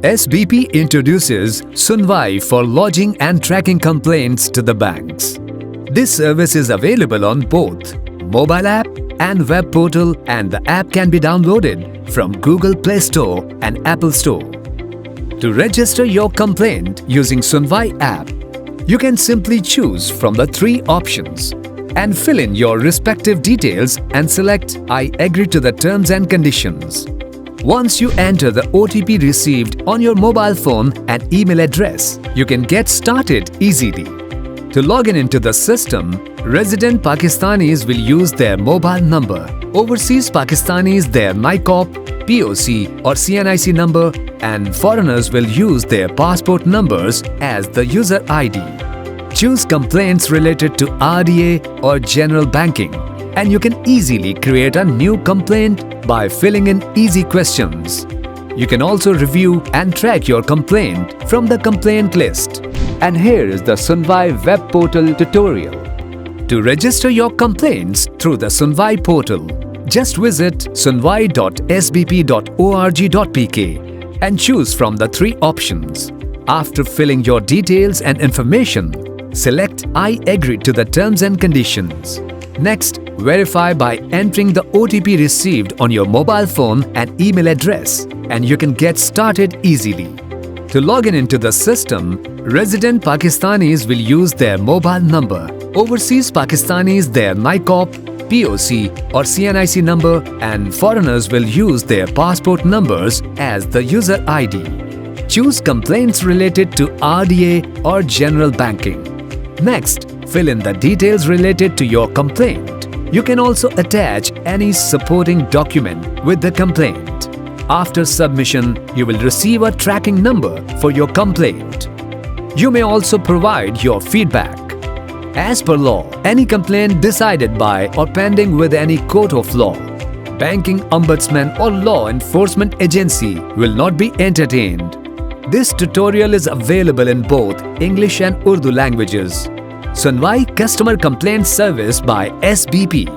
SBP introduces Sunwai for lodging and tracking complaints to the banks. This service is available on both mobile app and web portal, and the app can be downloaded from Google Play Store and Apple Store. To register your complaint using Sunwai app, you can simply choose from the 3 options and fill in your respective details and select I agree to the terms and conditions. Once you enter the OTP received on your mobile phone and email address, you can get started easily. To log in into the system, resident Pakistanis will use their mobile number, overseas Pakistanis their NICOP, POC or CNIC number, and foreigners will use their passport numbers as the user ID. Choose complaints related to RDA or general banking, and you can easily create a new complaint by filling in easy questions. You can also review and track your complaint from the complaint list. And here is the Sunwai web portal tutorial. To register your complaints through the Sunwai portal, just visit sunwai.sbp.org.pk and choose from the 3 options. After filling your details and information, select I agree to the terms and conditions. Next, verify by entering the OTP received on your mobile phone and email address, and you can get started easily. To log in into the system, resident Pakistanis will use their mobile number, overseas Pakistanis their NICOP, POC or CNIC number, and foreigners will use their passport numbers as the user ID. Choose complaints related to RDA or general banking. Next, fill in the details related to your complaint. You can also attach any supporting document with the complaint. After submission, you will receive a tracking number for your complaint. You may also provide your feedback. As per law, any complaint decided by or pending with any court of law, banking ombudsman or law enforcement agency will not be entertained. This tutorial is available in both English and Urdu languages. Sunwai Customer Complaint Service by SBP.